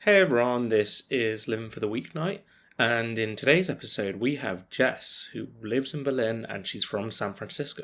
Hey everyone, this is Living for the Weeknight, and in today's episode we have Jess, who lives in Berlin and she's from San Francisco.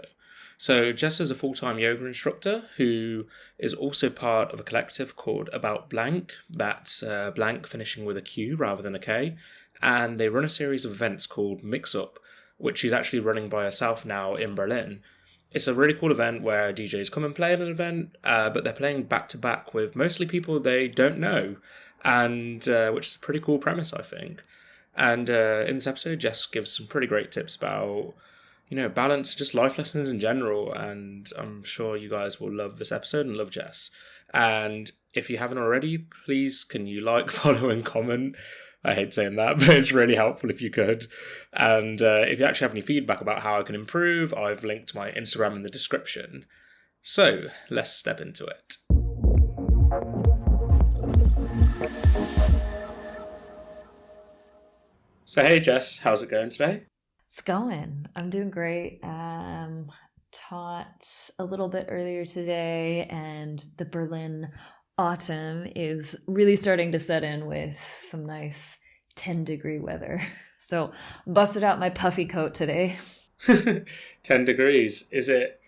So Jess is a full-time yoga instructor who is also part of a collective called About Blank, that's blank finishing with a Q rather than a K, and they run a series of events called Mix Up, which she's actually running by herself now in Berlin. It's a really cool event where DJs come and play at an event, but they're playing back-to-back with mostly people they don't know, and which is a pretty cool premise, I think. And in this episode, Jess gives some pretty great tips about, balance, just life lessons in general, and I'm sure you guys will love this episode and love Jess. And if you haven't already, please can you like, follow, and comment? I hate saying that, but it's really helpful if you could. And if you actually have any feedback about how I can improve, I've linked my Instagram in the description. So, let's step into it. So hey Jess, how's it going today? It's going. I'm doing great. Taught a little bit earlier today, and the Berlin autumn is really starting to set in with some nice 10-degree weather. So busted out my puffy coat today. 10 degrees. Is it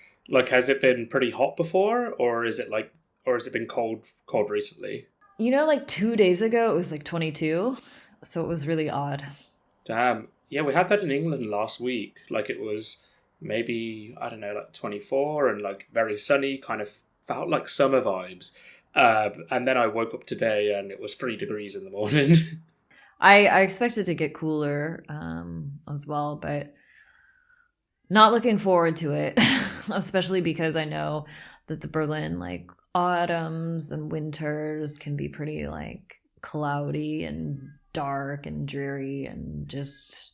has it been pretty hot before, or has it been cold recently? 2 days ago it was 22, so it was really odd. Damn. Yeah, we had that in England last week. It was maybe, 24 and very sunny, kind of felt like summer vibes. And then I woke up today and it was 3 degrees in the morning. I expected to get cooler as well, but not looking forward to it, especially because I know that the Berlin autumns and winters can be pretty cloudy and dark and dreary and just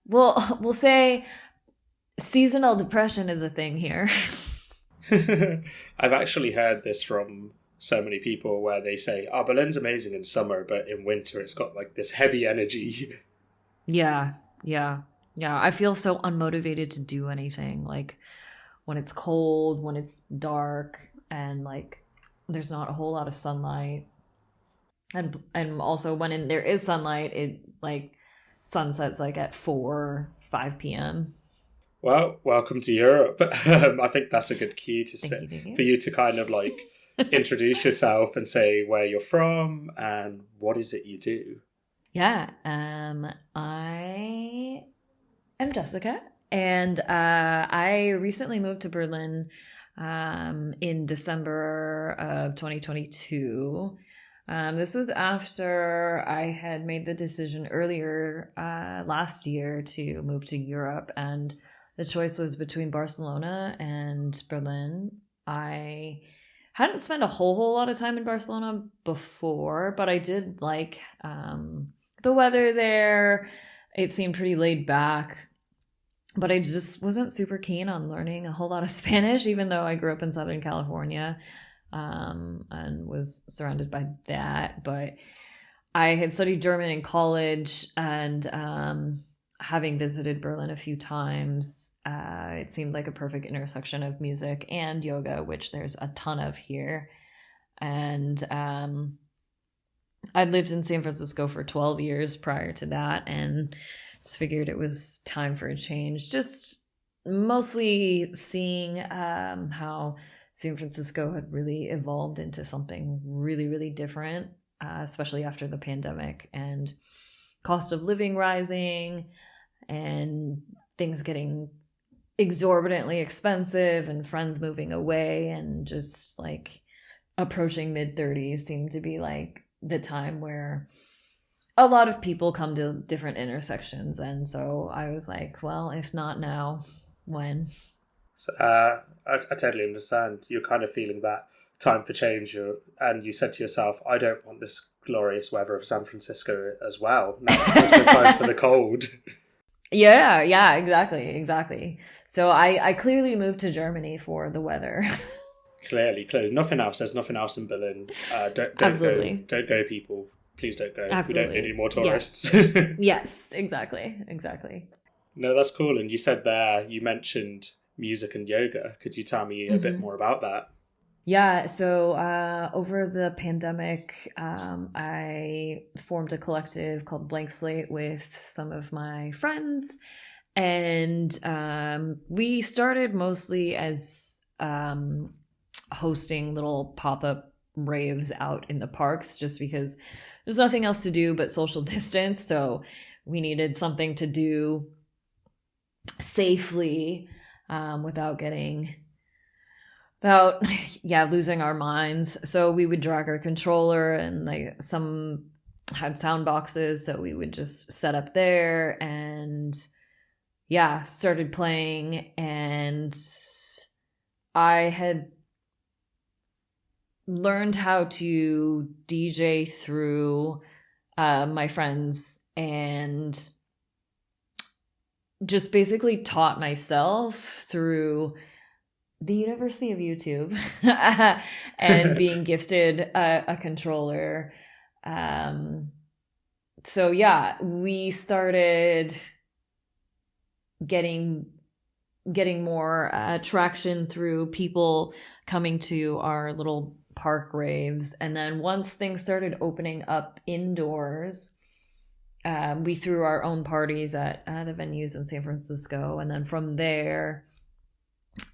we'll say seasonal depression is a thing here. I've actually heard this from so many people where they say, Berlin's amazing in summer, but in winter it's got this heavy energy. Yeah. I feel so unmotivated to do anything, when it's cold, when it's dark, and there's not a whole lot of sunlight. And also when there is sunlight, it sunsets at 5 p.m. Well, welcome to Europe. I think that's a good cue to say for you to kind of introduce yourself and say where you're from and what is it you do. Yeah, I am Jessica, and I recently moved to Berlin in December of 2022. This was after I had made the decision earlier last year to move to Europe, and the choice was between Barcelona and Berlin. I hadn't spent a whole lot of time in Barcelona before, but I did like the weather there. It seemed pretty laid back, but I just wasn't super keen on learning a whole lot of Spanish, even though I grew up in Southern California. And was surrounded by that, but I had studied German in college, and having visited Berlin a few times, it seemed like a perfect intersection of music and yoga, which there's a ton of here. And I'd lived in San Francisco for 12 years prior to that, and just figured it was time for a change, just mostly seeing how San Francisco had really evolved into something really, really different, especially after the pandemic and cost of living rising and things getting exorbitantly expensive and friends moving away, and just approaching mid-30s seemed to be the time where a lot of people come to different intersections. And so I was well, if not now, when? So, I totally understand. You're kind of feeling that time for change, and you said to yourself, I don't want this glorious weather of San Francisco as well. Now it's also time for the cold. Yeah, exactly. So I clearly moved to Germany for the weather. Clearly. Nothing else. There's nothing else in Berlin. Don't Absolutely. Don't go, people. Please don't go. Absolutely. We don't need any more tourists. Yes, exactly. No, that's cool. And you said there, you mentioned music and yoga. Could you tell me a bit more about that? Yeah, so over the pandemic, I formed a collective called Blank Slate with some of my friends, and we started mostly as hosting little pop-up raves out in the parks just because there's nothing else to do but social distance, so we needed something to do safely without getting without yeah losing our minds. So we would drag our controller, and like some had sound boxes, so we would just set up there and yeah, started playing. And I had learned how to DJ through my friends, and just basically taught myself through the University of YouTube and being gifted a controller. So yeah, we started getting more traction through people coming to our little park raves. And then once things started opening up indoors, we threw our own parties at the venues in San Francisco. And then from there,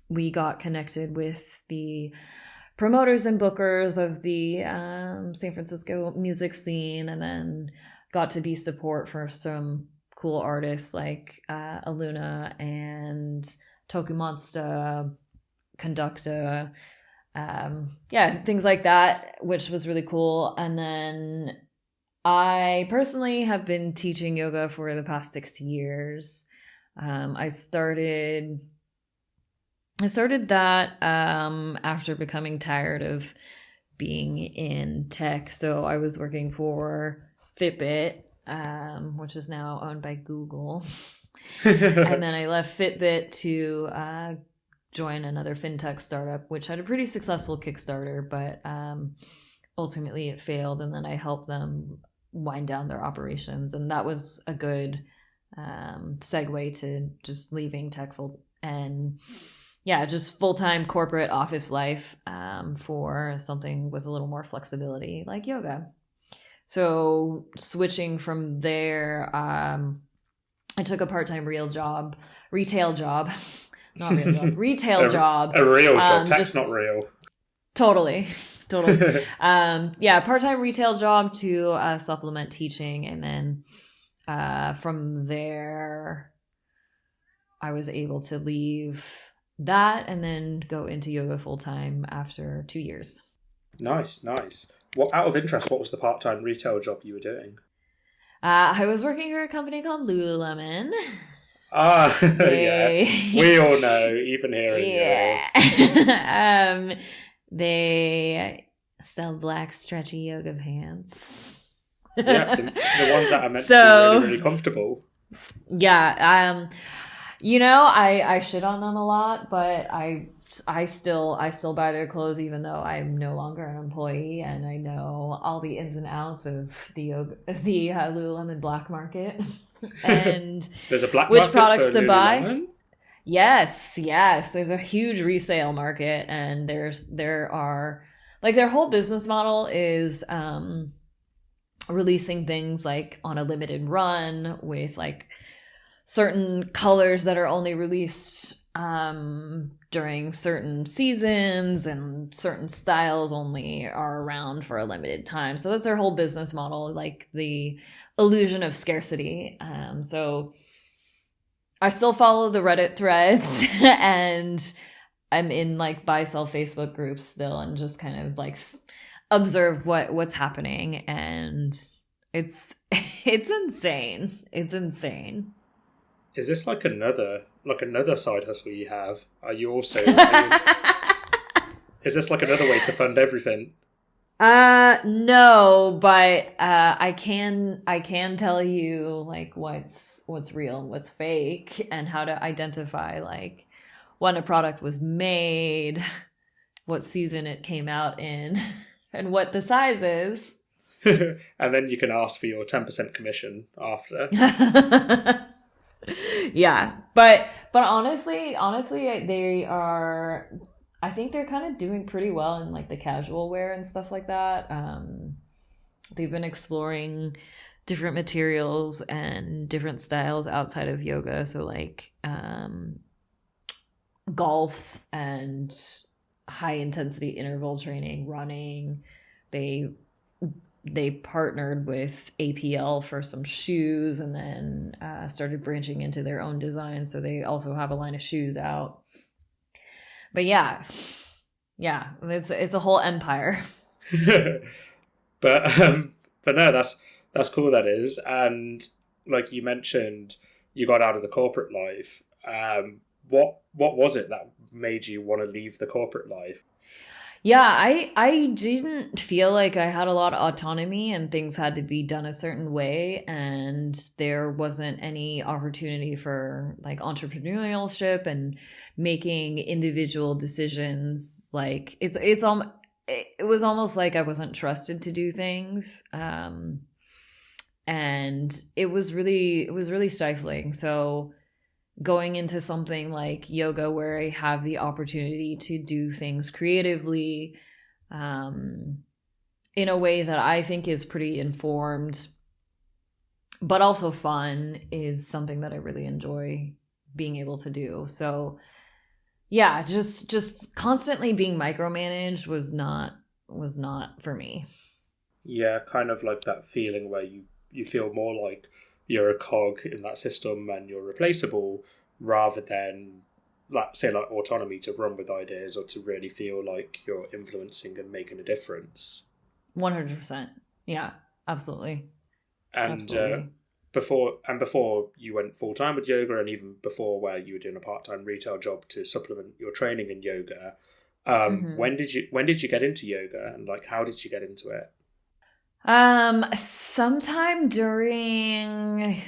we got connected with the promoters and bookers of the San Francisco music scene, and then got to be support for some cool artists like Aluna and Toku Monster, Conducta, yeah, things like that, which was really cool. And then I personally have been teaching yoga for the past 6 years. I started that after becoming tired of being in tech. So I was working for Fitbit, which is now owned by Google. And then I left Fitbit to join another fintech startup, which had a pretty successful Kickstarter, but ultimately it failed. And then I helped them wind down their operations. And that was a good segue to just leaving tech and yeah, just full-time corporate office life for something with a little more flexibility like yoga. So switching from there, I took a part-time retail job, not real job, retail job. A real job, tech's not real. Totally. Yeah, part-time retail job to supplement teaching. And then from there, I was able to leave that and then go into yoga full-time after 2 years. Nice. Well, out of interest, what was the part-time retail job you were doing? I was working for a company called Lululemon. Yeah. We all know, even here in Europe. They sell black stretchy yoga pants. Yeah, the ones that are meant to be really, really comfortable. Yeah, I shit on them a lot, but I still buy their clothes even though I'm no longer an employee, and I know all the ins and outs of the Lululemon black market and there's a black which market products for to buy. Lululemon? Yes, there's a huge resale market, and there are like their whole business model is releasing things like on a limited run with like certain colors that are only released during certain seasons, and certain styles only are around for a limited time. So that's their whole business model, like the illusion of scarcity. So I still follow the Reddit threads and I'm in like buy sell Facebook groups still, and just kind of like observe what's happening, and it's insane. It's insane. Is this like another side hustle you have? Are you also is this like another way to fund everything? No, but I can tell you like what's real and what's fake, and how to identify like when a product was made, what season it came out in, and what the size is. And then you can ask for your 10% commission after. Yeah, but honestly, they are. I think they're kind of doing pretty well in like the casual wear and stuff like that. They've been exploring different materials and different styles outside of yoga. So like golf and high intensity interval training, running. They they partnered with APL for some shoes, and then started branching into their own design. So they also have a line of shoes out. But yeah, it's a whole empire. but but no, that's cool. That is, and like you mentioned, you got out of the corporate life. What was it that made you want to leave the corporate life? Yeah, I didn't feel like I had a lot of autonomy and things had to be done a certain way, and there wasn't any opportunity for like entrepreneurship and making individual decisions. Like it was almost like I wasn't trusted to do things. And it was really stifling. So going into something like yoga where I have the opportunity to do things creatively, in a way that I think is pretty informed, but also fun, is something that I really enjoy being able to do. So yeah, just constantly being micromanaged was not for me. Yeah, kind of like that feeling where you feel more like you're a cog in that system and you're replaceable, rather than like say like autonomy to run with ideas or to really feel like you're influencing and making a difference. 100%. Yeah, absolutely. And Absolutely. before you went full time with yoga, and even before where you were doing a part time retail job to supplement your training in yoga, Mhm. when did you get into yoga, and like how did you get into it? Sometime during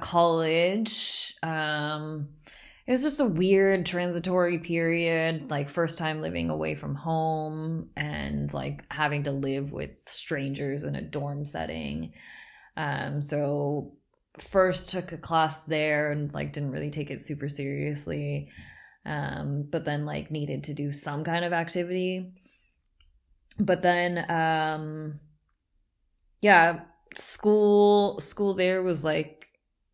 college, it was just a weird transitory period, like first time living away from home and like having to live with strangers in a dorm setting. So first took a class there and like didn't really take it super seriously. But then like needed to do some kind of activity. But then yeah, school there was like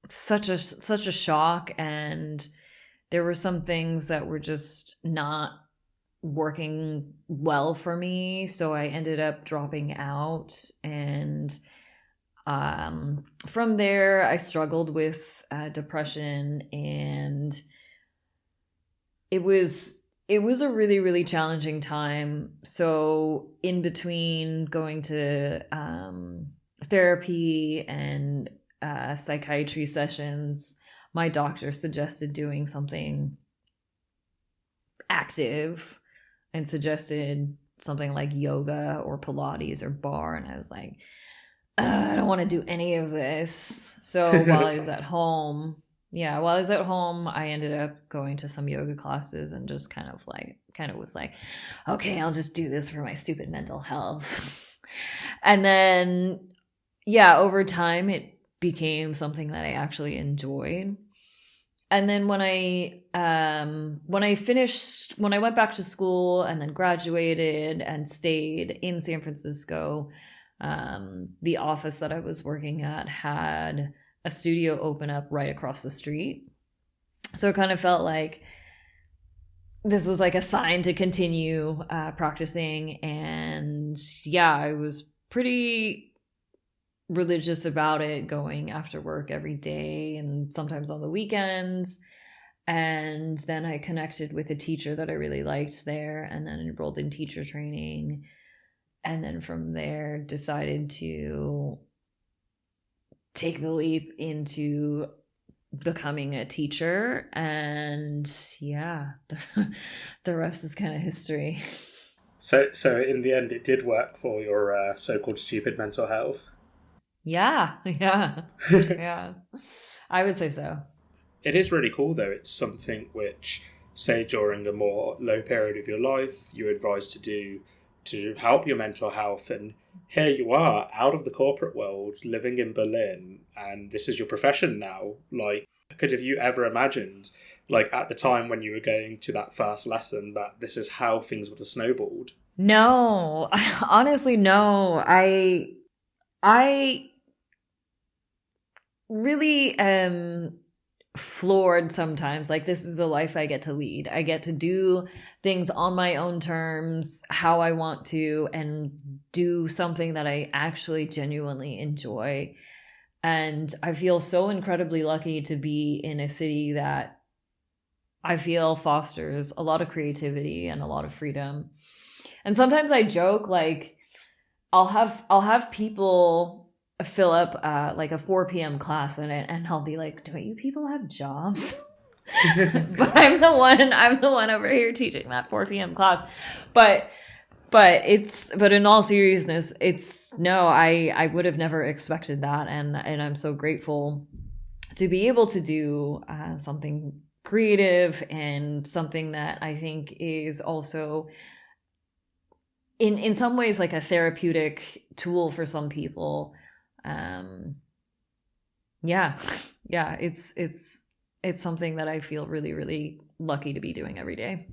such a shock, and there were some things that were just not working well for me, so I ended up dropping out. And from there I struggled with depression, and it was a really challenging time. So in between going to therapy and psychiatry sessions, my doctor suggested doing something active and suggested something like yoga or Pilates or bar. And I was like, I don't want to do any of this. So while I was at home, yeah, while I was at home, I ended up going to some yoga classes and just kind of was like, okay, I'll just do this for my stupid mental health. And then, yeah, over time, it became something that I actually enjoyed. And then when I went back to school and then graduated and stayed in San Francisco, the office that I was working at had a studio open up right across the street. So it kind of felt like this was like a sign to continue practicing. And yeah, I was pretty religious about it, going after work every day and sometimes on the weekends. And then I connected with a teacher that I really liked there, and then enrolled in teacher training. And then from there, decided to take the leap into becoming a teacher. And yeah, the rest is kind of history. So in the end, it did work for your so-called stupid mental health. Yeah, yeah, yeah. I would say so. It is really cool, though. It's something which, say, during a more low period of your life, you're advised to do to help your mental health. And here you are out of the corporate world, living in Berlin, and this is your profession now. Like, could have you ever imagined, like at the time when you were going to that first lesson, that this is how things would have snowballed? No, honestly, no. I really am floored sometimes. Like, this is the life I get to lead. I get to do things on my own terms, how I want to, and do something that I actually genuinely enjoy. And I feel so incredibly lucky to be in a city that I feel fosters a lot of creativity and a lot of freedom. And sometimes I joke, like, I'll have people fill up like a 4 p.m. class and I'll be like, don't you people have jobs? But I'm the one over here teaching that 4 p.m. class. But in all seriousness, I would have never expected that, and I'm so grateful to be able to do something creative and something that I think is also in some ways like a therapeutic tool for some people. It's something that I feel really, really lucky to be doing every day.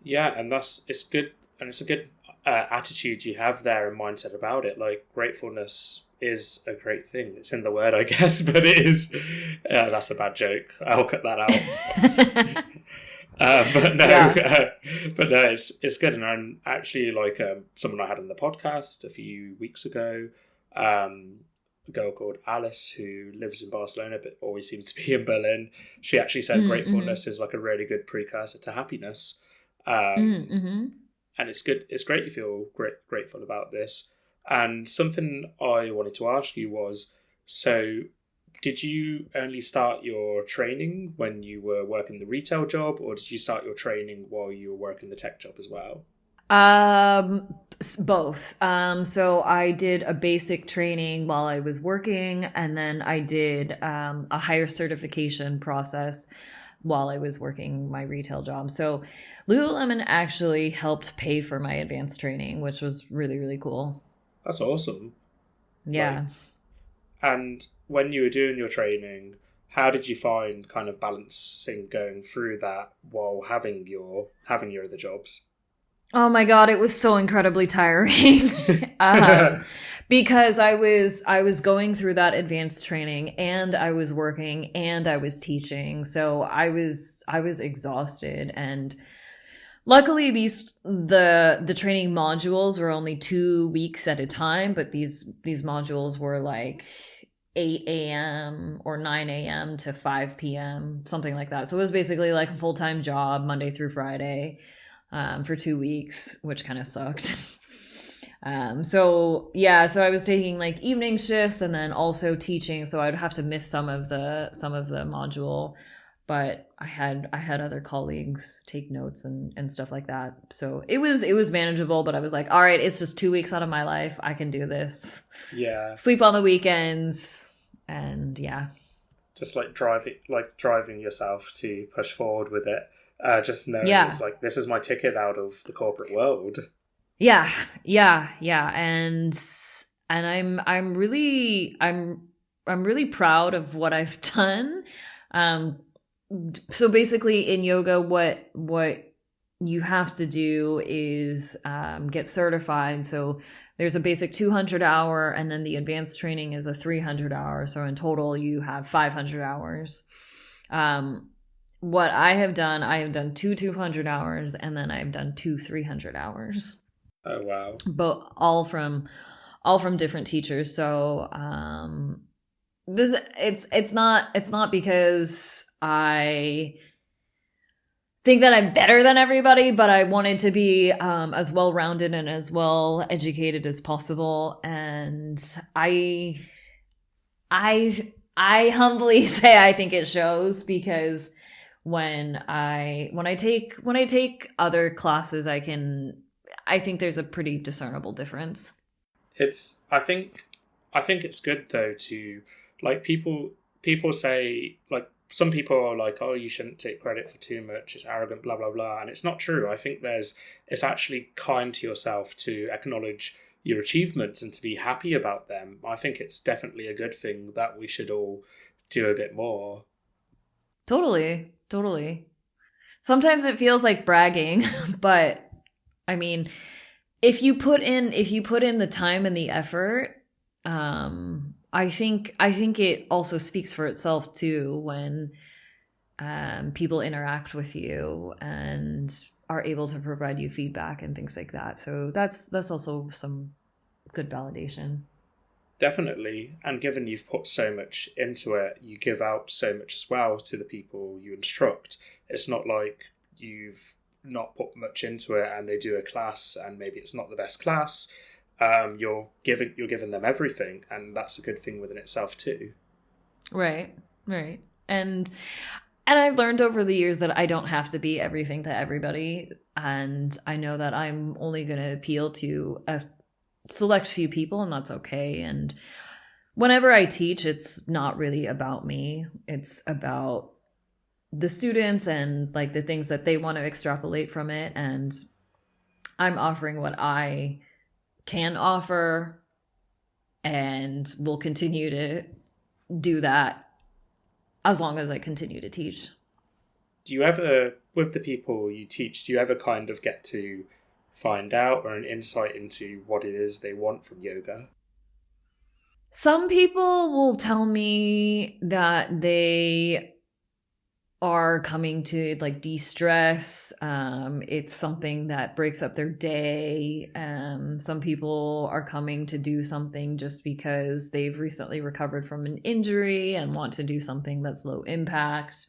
Yeah, and it's good, and it's a good attitude you have there and mindset about it. Like, gratefulness is a great thing. It's in the word, I guess, but it is. That's a bad joke. I'll cut that out. But no, yeah. But no, it's good. And I'm actually like someone I had on the podcast a few weeks ago, a girl called Alice who lives in Barcelona but always seems to be in Berlin. She actually said gratefulness is like a really good precursor to happiness. And it's good. It's great you feel grateful about this. And something I wanted to ask you was, so did you only start your training when you were working the retail job, or did you start your training while you were working the tech job as well? Both. So I did a basic training while I was working, and then I did a higher certification process while I was working my retail job. So Lululemon actually helped pay for my advanced training, which was really, really cool. That's awesome. Yeah. And when you were doing your training, how did you find kind of balancing going through that while having your other jobs? Oh my God, it was so incredibly tiring. Because I was going through that advanced training, and I was working, and I was teaching. So I was exhausted, and luckily the training modules were only 2 weeks at a time, but these modules were like 8 a.m. or 9 a.m. to 5 p.m., something like that. So it was basically like a full-time job, Monday through Friday, for 2 weeks, which kind of sucked. So I was taking like evening shifts and then also teaching, so I'd have to miss some of the module, but I had other colleagues take notes and stuff like that. So it was manageable, but I was like, all right, it's just 2 weeks out of my life. I can do this. Yeah. Sleep on the weekends, and yeah. Just like driving yourself to push forward with it. Just knowing it's like, this is my ticket out of the corporate world. Yeah. And I'm really proud of what I've done. So basically in yoga, what you have to do is get certified. So there's a basic 200 hour, and then the advanced training is a 300 hour. So in total, you have 500 hours. What I have done 200 hours, and then I've done 300 hours. Oh wow! But all from different teachers. So it's not because I think that I'm better than everybody, but I wanted to be as well-rounded and as well educated as possible. And I humbly say I think it shows, because when I take other classes, I think there's a pretty discernible difference. I think it's good though to, like, people say, like, some people are like, oh, you shouldn't take credit for too much, it's arrogant, blah blah blah, and it's not true. I think it's actually kind to yourself to acknowledge your achievements and to be happy about them. I think it's definitely a good thing that we should all do a bit more. Totally, totally. Sometimes it feels like bragging, but I mean, if you put in the time and the effort, I think it also speaks for itself too when people interact with you and are able to provide you feedback and things like that. So that's also some good validation. Definitely. And given you've put so much into it, you give out so much as well to the people you instruct. It's not like you've not put much into it and they do a class and maybe it's not the best class. You're giving them everything, and that's a good thing within itself too. Right, right. And I've learned over the years that I don't have to be everything to everybody, and I know that I'm only going to appeal to a select few people, and that's okay. And whenever I teach, it's not really about me. It's about the students and like the things that they want to extrapolate from it, and I'm offering what I can offer and will continue to do that as long as I continue to teach. Do you ever, with the people you teach, do you ever kind of get to find out or an insight into what it is they want from yoga? Some people will tell me that they are coming to like de-stress. It's something that breaks up their day. Some people are coming to do something just because they've recently recovered from an injury and want to do something that's low impact.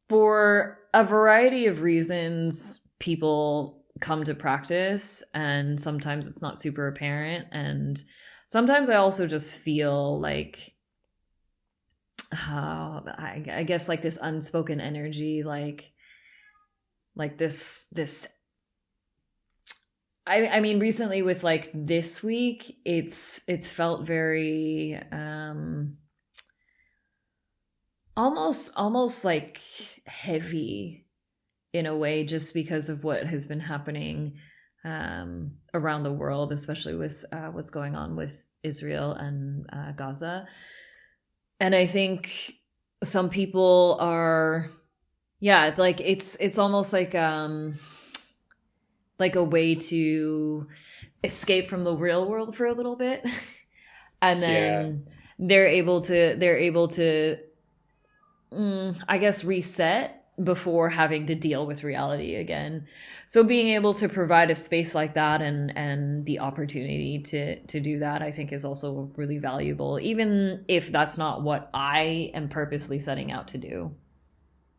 For a variety of reasons, people come to practice, and sometimes it's not super apparent. And sometimes I also just feel like, I guess like this unspoken energy, like this. I mean, recently with like this week, it's felt very almost like heavy in a way, just because of what has been happening around the world, especially with what's going on with Israel and Gaza. And I think some people are, yeah, like it's almost like a way to escape from the real world for a little bit. And then they're able to I guess reset before having to deal with reality again. So being able to provide a space like that and the opportunity to do that, I think is also really valuable, even if that's not what I am purposely setting out to do.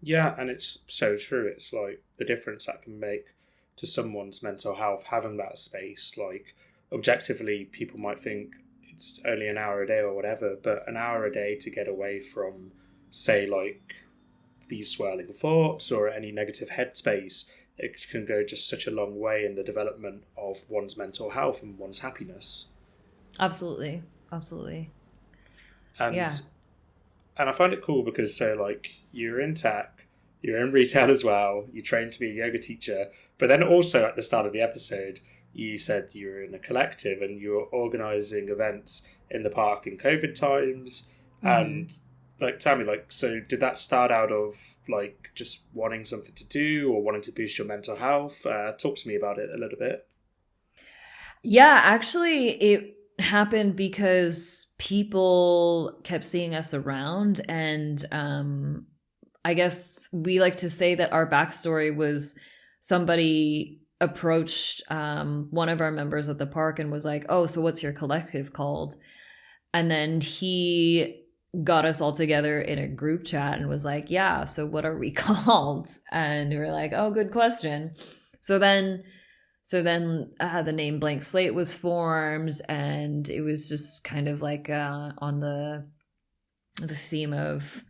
Yeah, and it's so true. It's like the difference that can make to someone's mental health having that space. Like, objectively, people might think it's only an hour a day or whatever, but an hour a day to get away from, say, like these swirling thoughts or any negative headspace, it can go just such a long way in the development of one's mental health and one's happiness. Absolutely. Absolutely. And Yeah. and I find it cool because, so like, you're in tech, you're in retail as well, you trained to be a yoga teacher, but then also at the start of the episode you said you were in a collective and you were organising events in the park in COVID times. Mm-hmm. And like, tell me, like, so did that start out of like just wanting something to do or wanting to boost your mental health? Talk to me about it a little bit. Yeah, actually, it happened because people kept seeing us around, and I guess we like to say that our backstory was somebody approached one of our members at the park and was like, "Oh, so what's your collective called?" And then he got us all together in a group chat and was like, "Yeah, so what are we called?" And we were like, "Oh, good question." So then the name Blank Slate was formed, and it was just kind of like on the theme of,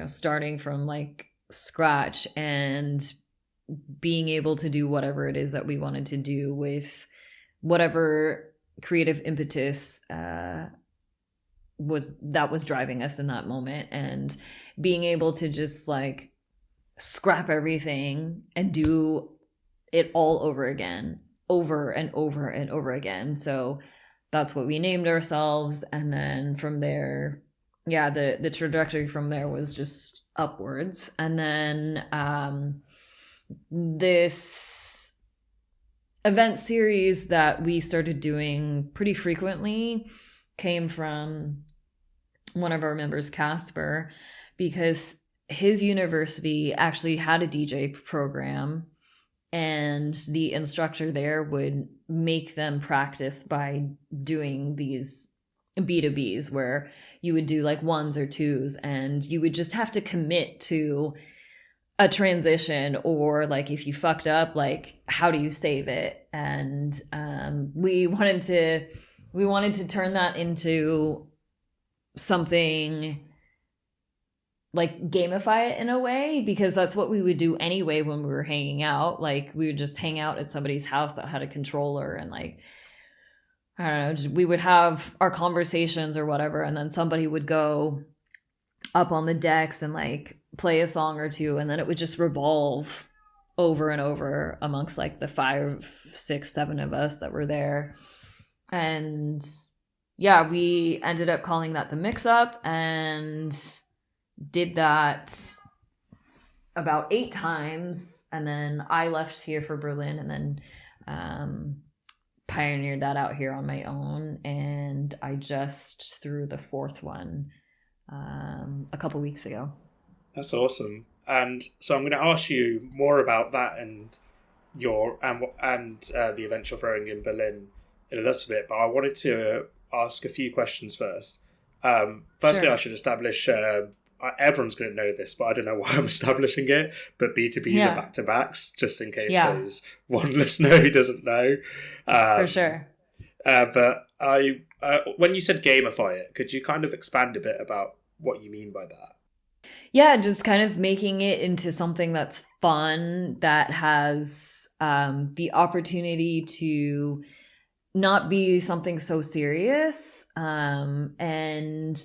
starting from like scratch and being able to do whatever it is that we wanted to do with whatever creative impetus was driving us in that moment, and being able to just like scrap everything and do it all over again, over and over and over again. So that's what we named ourselves. And then from there, yeah, the trajectory from there was just upwards. And then this event series that we started doing pretty frequently came from one of our members, Casper, because his university actually had a DJ program, and the instructor there would make them practice by doing these B2Bs where you would do like ones or twos, and you would just have to commit to a transition, or like if you fucked up, like how do you save it? And we wanted to turn that into something, like gamify it in a way, because that's what we would do anyway when we were hanging out. Like we would just hang out at somebody's house that had a controller, and like, I don't know, we would have our conversations or whatever, and then somebody would go up on the decks and like play a song or two, and then it would just revolve over and over amongst like the 5, 6, 7 of us that were there. And yeah, we ended up calling that the mix up, and did that about 8 times. And then I left here for Berlin, and then pioneered that out here on my own. And I just threw the 4th one a couple weeks ago. That's awesome. And so I'm going to ask you more about that and your and the event you're throwing in Berlin in a little bit, but I wanted to ask a few questions first. Firstly, sure. I should establish, everyone's going to know this, but I don't know why I'm establishing it, but B2Bs are back-to-backs, just in case there's one listener who doesn't know. For sure. But when you said gamify it, could you kind of expand a bit about what you mean by that? Yeah, just kind of making it into something that's fun, that has the opportunity to not be something so serious. And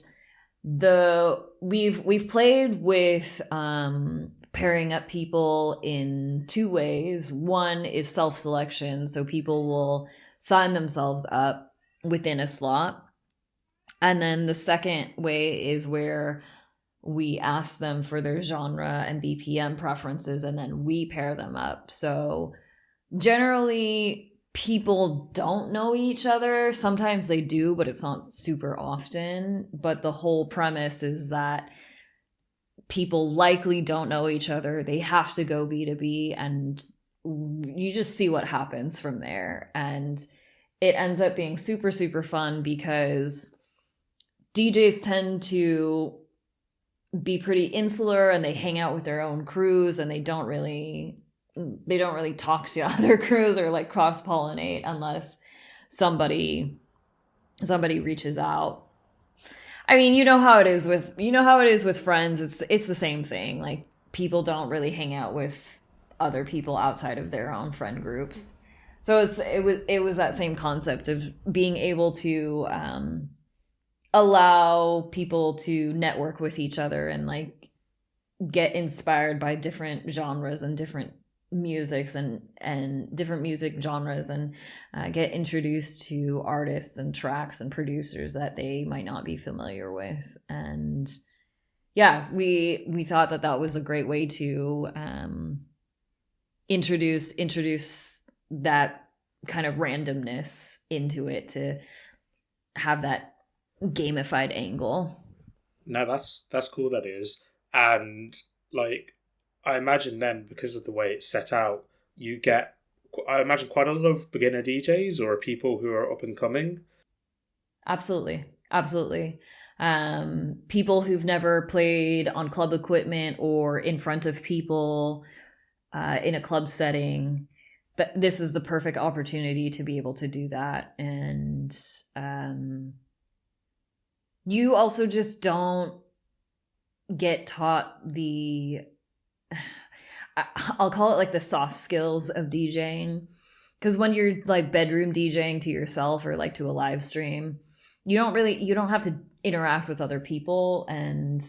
we've played with pairing up people in 2 ways. One is self-selection, so people will sign themselves up within a slot. And then the second way is where we ask them for their genre and BPM preferences, and then we pair them up. So generally, people don't know each other. Sometimes they do, but it's not super often. But the whole premise is that people likely don't know each other. They have to go B2B, and you just see what happens from there. And it ends up being super, super fun, because DJs tend to be pretty insular, and they hang out with their own crews, and they don't really talk to other crews or like cross-pollinate unless somebody reaches out. I mean, you know how it is with friends. It's the same thing. Like, people don't really hang out with other people outside of their own friend groups. So it was that same concept of being able to allow people to network with each other and like get inspired by different genres and different musics and different music genres, and get introduced to artists and tracks and producers that they might not be familiar with. And yeah, we thought that was a great way to introduce that kind of randomness into it, to have that gamified angle. No, that's cool, that is. And like, I imagine then, because of the way it's set out, you get, I imagine, quite a lot of beginner DJs or people who are up and coming. Absolutely. People who've never played on club equipment or in front of people in a club setting. This is the perfect opportunity to be able to do that. And you also just don't get taught I'll call it like the soft skills of DJing. Because when you're like bedroom DJing to yourself or like to a live stream, you don't have to interact with other people, and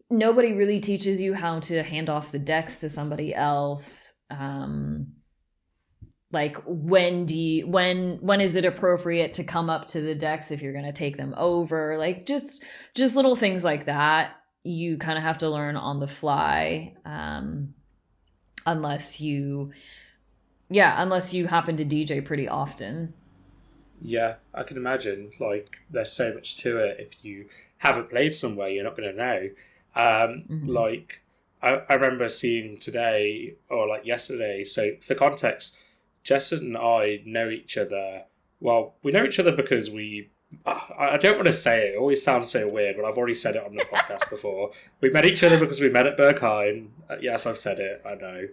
nobody really teaches you how to hand off the decks to somebody else. Like when is it appropriate to come up to the decks if you're going to take them over? Like just little things like that. You kind of have to learn on the fly, unless you happen to DJ pretty often. Yeah, I can imagine. Like, there's so much to it. If you haven't played somewhere, you're not going to know. Like, I remember seeing today, or like yesterday, so for context, Jess and I know each other. Well, we know each other because I don't want to say it. It always sounds so weird, but I've already said it on the podcast before. We met each other because we met at Berkheim. Yes, I've said it. I know.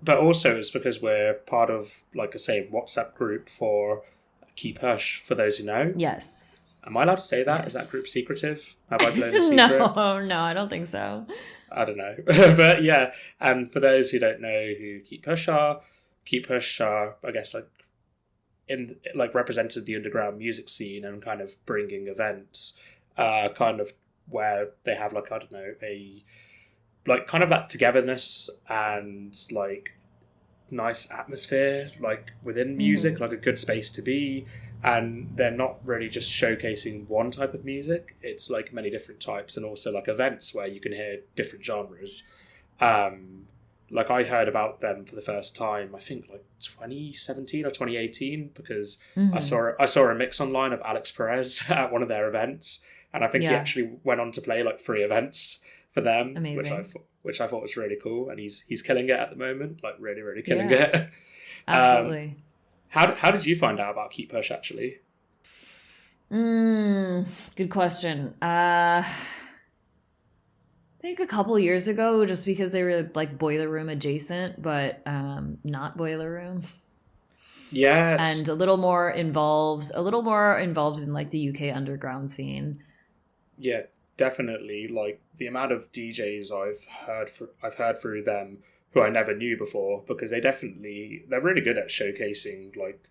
But also it's because we're part of like a same WhatsApp group for Keep Hush, for those who know. Yes. Am I allowed to say that? Yes. Is that group secretive? Have I blown a secret? No, I don't think so. I don't know. But yeah, and for those who don't know who Keep Hush are, I guess, like represented the underground music scene and kind of bringing events, kind of where they have like, I don't know, a like kind of that togetherness and like nice atmosphere like within music, like a good space to be. And they're not really just showcasing one type of music, it's like many different types, and also like events where you can hear different genres. Like I heard about them for the first time, I think like 2017 or 2018, because I saw a mix online of Alex Perez at one of their events, and I think he actually went on to play like 3 events for them. Amazing. which I thought was really cool, and he's killing it at the moment, like really, really killing it. Absolutely. How did you find out about Keep Push actually? Good question. I think a couple years ago, just because they were like Boiler Room adjacent, but not Boiler Room. Yes. And a little more involved in like the UK underground scene. Yeah, definitely. Like the amount of DJs I've heard through them who I never knew before, because they're really good at showcasing like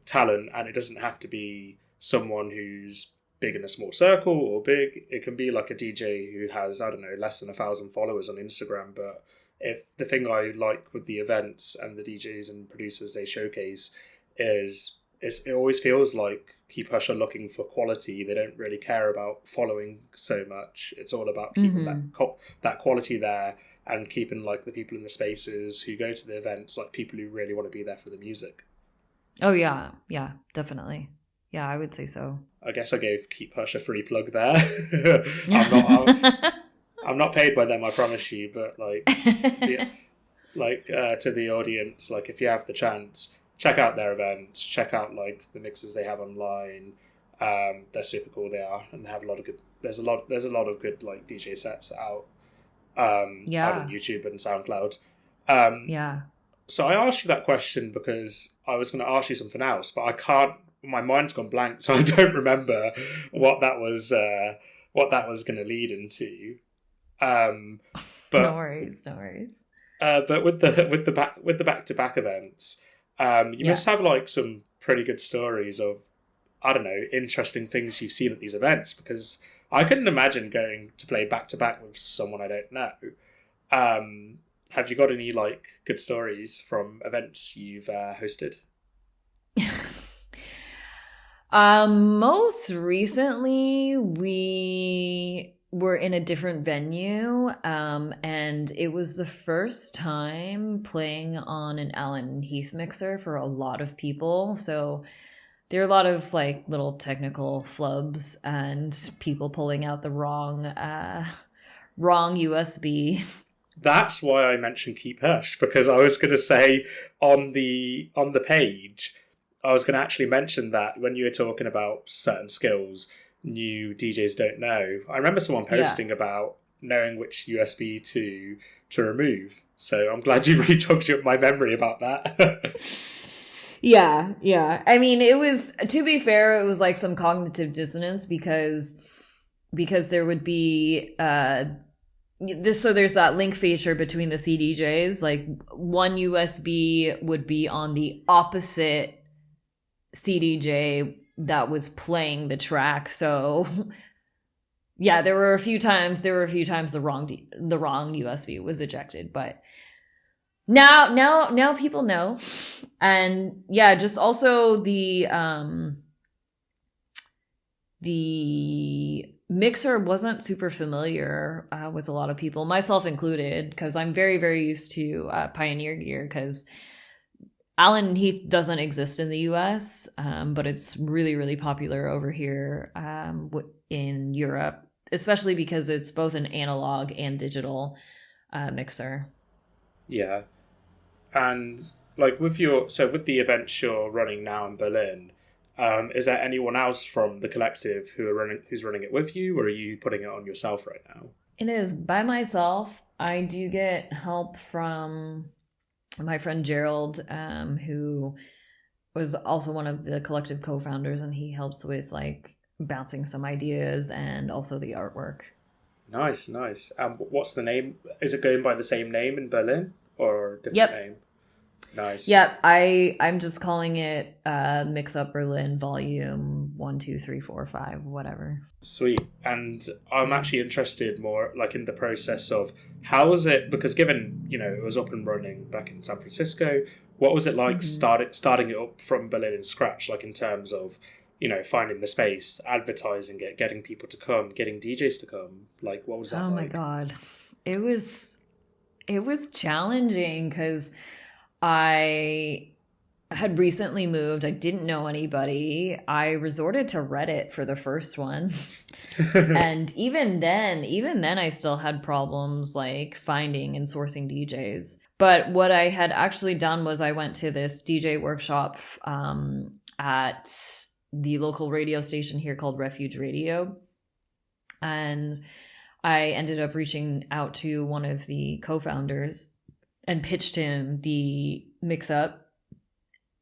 talent, and it doesn't have to be someone who's big in a small circle or big. It can be like a DJ who has, I don't know, less than 1,000 followers on Instagram. But if the thing I like with the events and the DJs and producers they showcase is it always feels like Keep Hush are looking for quality. They don't really care about following so much. It's all about keeping that quality there, and keeping like the people in the spaces who go to the events, like people who really want to be there for the music. Oh yeah, definitely. Yeah, I would say so. I guess I gave Keep Hush a free plug there. I'm not paid by them, I promise you, but like, to the audience, like if you have the chance, check out their events, check out like the mixes they have online. They're super cool. They are, and they have a lot of good. There's a lot of good like DJ sets out. Out on YouTube and SoundCloud. So I asked you that question because I was going to ask you something else, but I can't. My mind's gone blank, so I don't remember what that was going to lead into. But no worries. But with the back-to-back events, you must have like some pretty good stories of, I don't know, interesting things you've seen at these events, because I couldn't imagine going to play back-to-back with someone I don't know. Have you got any like good stories from events you've hosted? Most recently, we were in a different venue, and it was the first time playing on an Allen Heath mixer for a lot of people. So there are a lot of like little technical flubs and people pulling out the wrong USB. That's why I mentioned Keep Hush, because I was going to say on the page, I was going to actually mention that when you were talking about certain skills new DJs don't know. I remember someone posting about knowing which USB to remove. So I'm glad you re-jogged my memory about that. Yeah. I mean, it was, to be fair, it was like some cognitive dissonance because there would be so there's that link feature between the CDJs. Like one USB would be on the opposite CDJ that was playing the track. So yeah, there were a few times the wrong USB was ejected, but now people know. And yeah, just also the mixer wasn't super familiar with a lot of people, myself included, because I'm very, very used to Pioneer gear, because Allen Heath doesn't exist in the US, but it's really, really popular over here in Europe, especially because it's both an analog and digital mixer. Yeah. And like with the events you're running now in Berlin, is there anyone else from the collective who's running it with you, or are you putting it on yourself right now? It is by myself. I do get help from my friend Gerald, who was also one of the collective co-founders, and he helps with like bouncing some ideas and also the artwork. Nice, nice. What's the name? Is it going by the same name in Berlin or a different Yep. name? Nice. Yep. I'm just calling it Mix Up Berlin Volume 1, 2, 3, 4, 5, whatever. Sweet. And I'm actually interested more like in the process of how was it, because given, it was up and running back in San Francisco, what was it like starting it up from Berlin in scratch, like in terms of, finding the space, advertising it, getting people to come, getting DJs to come? Like, what was that like? Oh my God. It was challenging because I had recently moved. I didn't know anybody. I resorted to Reddit for the first one. And even then I still had problems like finding and sourcing DJs. But what I had actually done was I went to this DJ workshop at the local radio station here called Refuge Radio. And I ended up reaching out to one of the co-founders and pitched him the mix-up,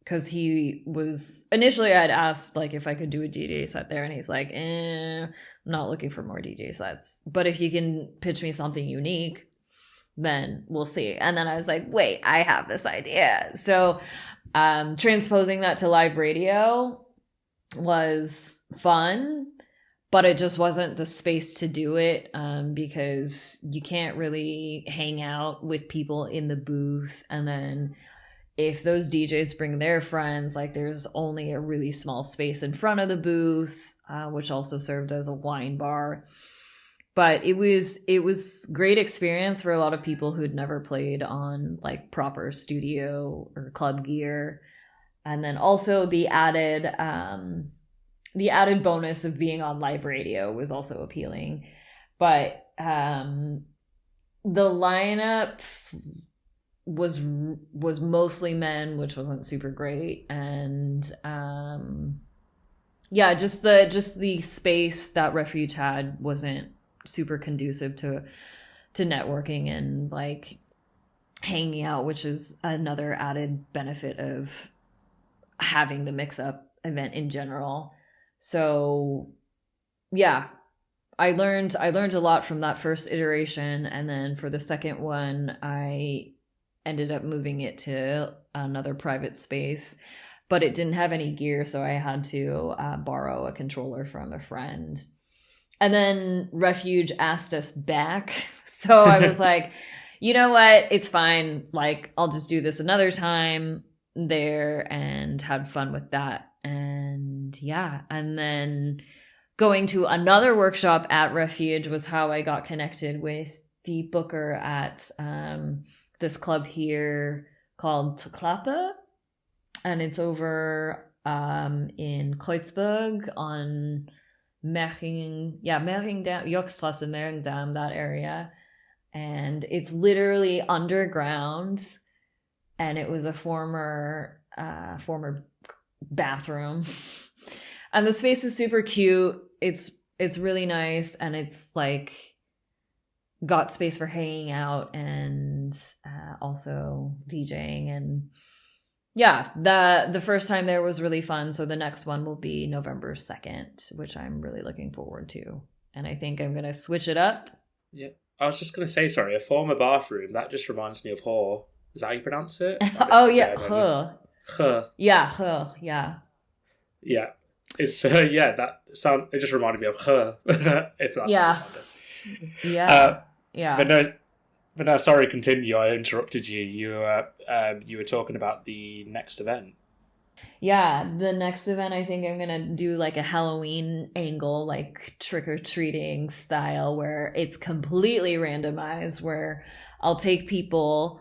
because he was initially, I'd asked like if I could do a DJ set there, and he's like, I'm not looking for more DJ sets, but if you can pitch me something unique, then we'll see. And then I was like, wait, I have this idea. So transposing that to live radio was fun, but it just wasn't the space to do it, because you can't really hang out with people in the booth. And then if those DJs bring their friends, like there's only a really small space in front of the booth, which also served as a wine bar. But it was great experience for a lot of people who'd never played on like proper studio or club gear. And then also the added bonus of being on live radio was also appealing. But the lineup was mostly men, which wasn't super great. And just the space that Refuge had wasn't super conducive to networking and like hanging out, which is another added benefit of having the mix-up event in general. So yeah, I learned a lot from that first iteration. And then for the second one, I ended up moving it to another private space, but it didn't have any gear, so I had to borrow a controller from a friend. And then Refuge asked us back, so I was like, you know what, it's fine, like I'll just do this another time there, and had fun with that. And yeah, and then going to another workshop at Refuge was how I got connected with the booker at this club here called Klappe, and it's over in Kreuzberg on Mehring, Yorkstrasse, Mehringdamm, that area. And it's literally underground, and it was a former bathroom. And the space is super cute. It's really nice, and it's like got space for hanging out and also DJing. And yeah, the first time there was really fun. So the next one will be November 2nd, which I'm really looking forward to. And I think I'm gonna switch it up. Yeah, I was just gonna say, sorry, a former bathroom. That just reminds me of whore. Is that how you pronounce it? Oh yeah, huh. Huh. Yeah, huh. Yeah. Yeah. It's yeah, that sound it just reminded me of her, if that's how it Yeah. sounded. Yeah. Uh, Yeah. but no, but no, sorry, continue. I interrupted you. You were talking about the next event. Yeah, the next event I think I'm gonna do like a Halloween angle, like trick or treating style, where it's completely randomized, where I'll take people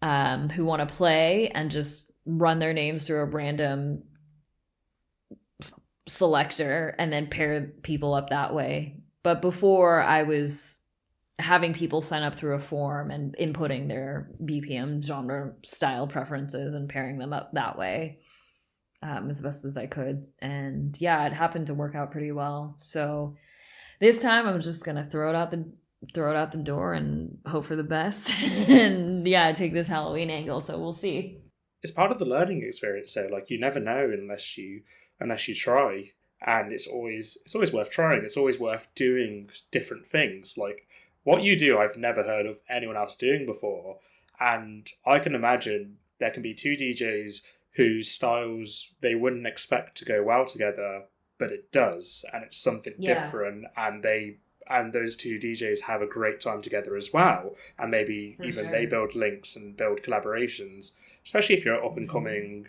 who want to play and just run their names through a random selector and then pair people up that way. But before I was having people sign up through a form and inputting their BPM genre style preferences and pairing them up that way as best as I could. And yeah, it happened to work out pretty well. So this time I'm just gonna throw it out the door and hope for the best. And yeah, take this Halloween angle. So we'll see. It's part of the learning experience. So like you never know unless you try, and it's always worth trying. It's always worth doing different things. Like what you do, I've never heard of anyone else doing before, and I can imagine there can be two DJs whose styles they wouldn't expect to go well together, but it does, and it's something Yeah, different, and those two DJs have a great time together as well, and maybe for even they sure. build links and build collaborations. Especially if you're an up and Mm-hmm. coming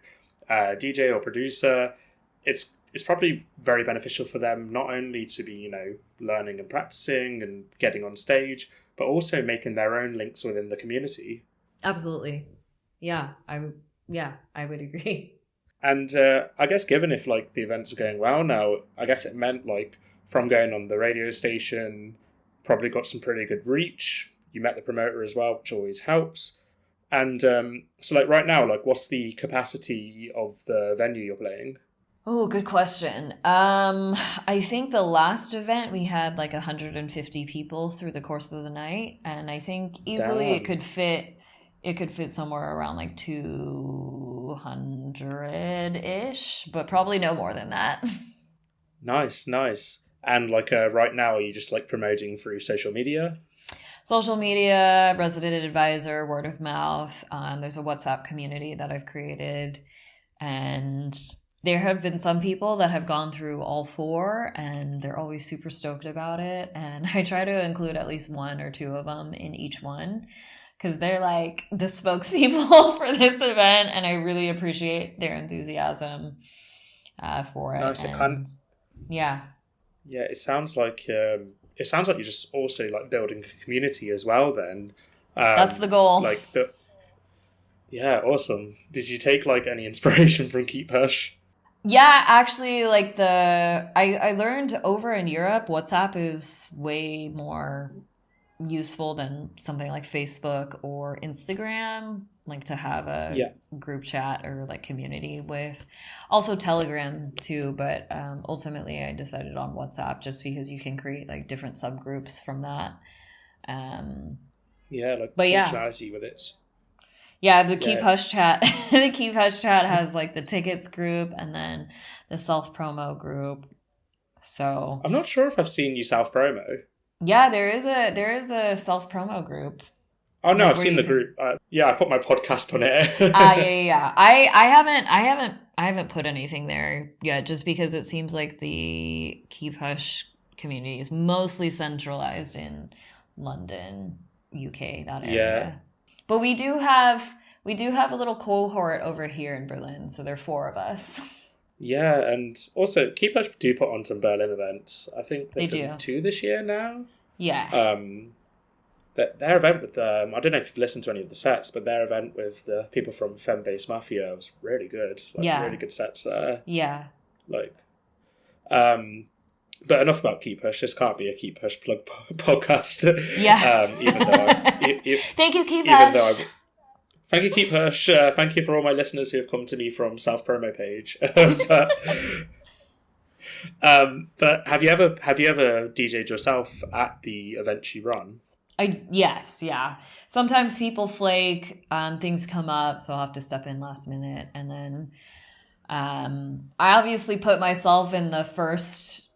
DJ or producer, it's probably very beneficial for them not only to be learning and practicing and getting on stage, but also making their own links within the community. Absolutely. Yeah, I would agree. And I guess given if like the events are going well now, I guess it meant like from going on the radio station, probably got some pretty good reach. You met the promoter as well, which always helps. And so like right now, like what's the capacity of the venue you're playing? Oh, good question. I think the last event we had like 150 people through the course of the night, and I think easily Damn. it could fit somewhere around like 200-ish, but probably no more than that. Nice, nice. And like right now, are you just like promoting through social media? Social media, resident advisor, word of mouth. There's a WhatsApp community that I've created, and there have been some people that have gone through all four, and they're always super stoked about it. And I try to include at least one or two of them in each one because they're like the spokespeople for this event, and I really appreciate their enthusiasm for it. Nice. It kind And yeah, yeah. It sounds like you're just also like building a community as well. Then, that's the goal. like the yeah, awesome. Did you take like any inspiration from Keep Hush? Yeah, actually, like I learned over in Europe, WhatsApp is way more useful than something like Facebook or Instagram, like to have a Yeah, group chat or like community with. Also Telegram too, but ultimately I decided on WhatsApp just because you can create like different subgroups from that. Um, yeah, like but the yeah, functionality with it. yeah, the Yeah, Keep Hush it's chat, the Keep Hush chat has like the tickets group and then the self promo group. So I'm not sure if I've seen you self promo. yeah, there is a self promo group Oh no, like I've where seen you the can. group. Yeah, I put my podcast on Yeah, it. yeah, yeah. I haven't put anything there yet, just because it seems like the Keep Hush community is mostly centralized in London, UK, that Yeah, area. But we do have a little cohort over here in Berlin, so there are four of us. yeah, and also Keep Hush do put on some Berlin events. I think They they've done do. two this year now. Yeah. Um, their event with I don't know if you've listened to any of the sets, but their event with the people from Fembase Mafia was really good. Like Yeah. really good sets there. Yeah. Like, um, but enough about Keep Hush. This can't be a Keep Hush plug podcast. Yeah. Even though Thank you, Keep even though Hush. thank you, Keep Hush. Thank you for all my listeners who have come to me from South Promo page. But have you ever DJed yourself at the events you run? Yes, yeah. Sometimes people flake, things come up, so I'll have to step in last minute, and then I obviously put myself in the first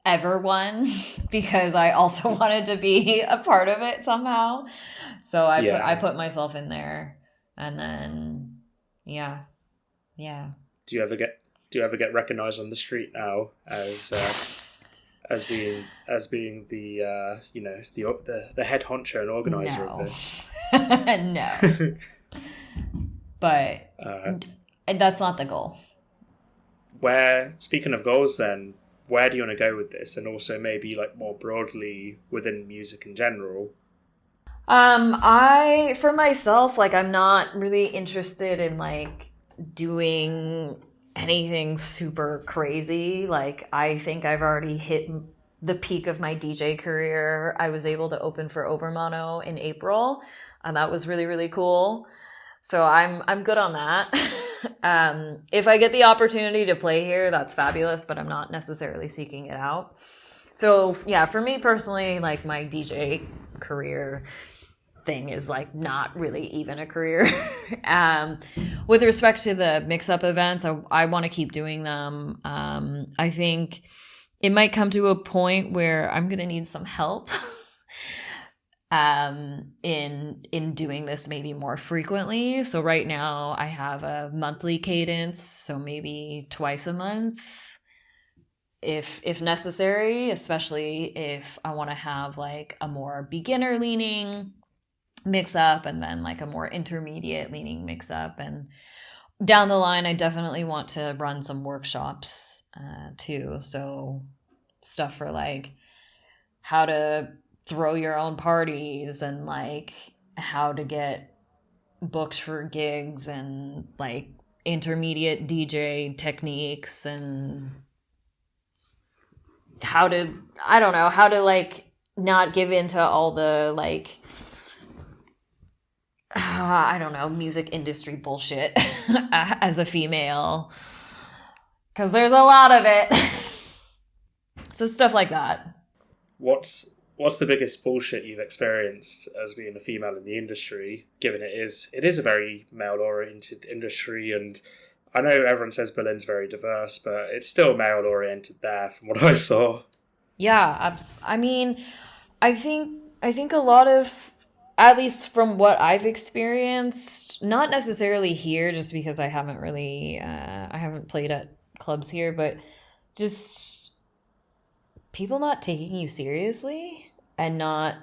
ever one because I also wanted to be a part of it somehow. So I Yeah. put myself in there, and then yeah, yeah. Do you ever get Do you ever get recognised on the street now as being the the head honcho and organizer of this? No. But that's not the goal. Speaking of goals, then, where do you want to go with this, and also maybe like more broadly within music in general? For myself, like, I'm not really interested in like doing anything super crazy. Like, I think I've already hit the peak of my DJ career. I was able to open for Overmono in April, and that was really, really cool. So I'm good on that. If I get the opportunity to play here, that's fabulous, but I'm not necessarily seeking it out. So yeah, for me personally, like, my DJ career thing is like not really even a career. With respect to the mix-up events, I want to keep doing them. I think it might come to a point where I'm going to need some help in doing this maybe more frequently. So right now I have a monthly cadence, so maybe twice a month if necessary, especially if I want to have like a more beginner leaning mix up and then like a more intermediate leaning mix up. And down the line, I definitely want to run some workshops too. So stuff for like how to throw your own parties and like how to get booked for gigs and like intermediate DJ techniques and how to like not give into all the like music industry bullshit as a female, because there's a lot of it. So stuff like that. What's the biggest bullshit you've experienced as being a female in the industry, given it is a very male-oriented industry, and I know everyone says Berlin's very diverse, but it's still male-oriented there from what I saw. Yeah, I mean, I think a lot of, at least from what I've experienced, not necessarily here, just because I haven't really, I haven't played at clubs here, but just people not taking you seriously and not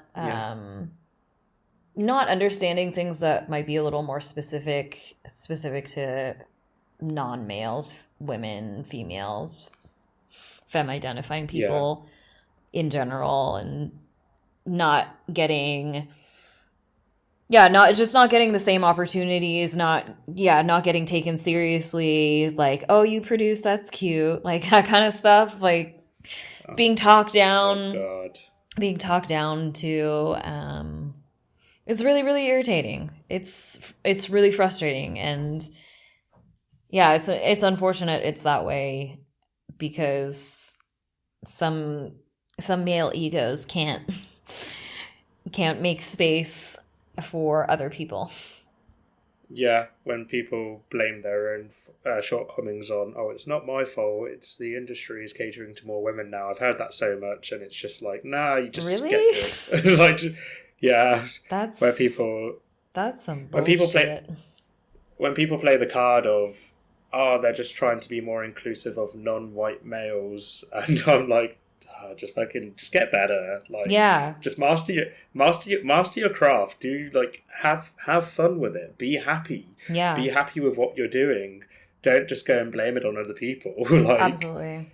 understanding things that might be a little more specific to non-males, women, females, femme-identifying people in general, and not getting the same opportunities, not getting taken seriously, like, oh, you produce, that's cute, like that kind of stuff, like being talked down to, it's really, really irritating. It's really frustrating, and yeah, it's unfortunate it's that way, because some male egos can't make space for other people. Yeah, when people blame their own shortcomings on, oh, it's not my fault, it's the industry is catering to more women now. I've heard that so much, and it's just like, nah, you just really? get good. Like, yeah, that's some bullshit. When people play the card of, oh, they're just trying to be more inclusive of non-white males, and I'm like, just get better. Like, yeah, just master your craft. Do like have fun with it. Be happy. Yeah, be happy with what you're doing. Don't just go and blame it on other people. Like, absolutely.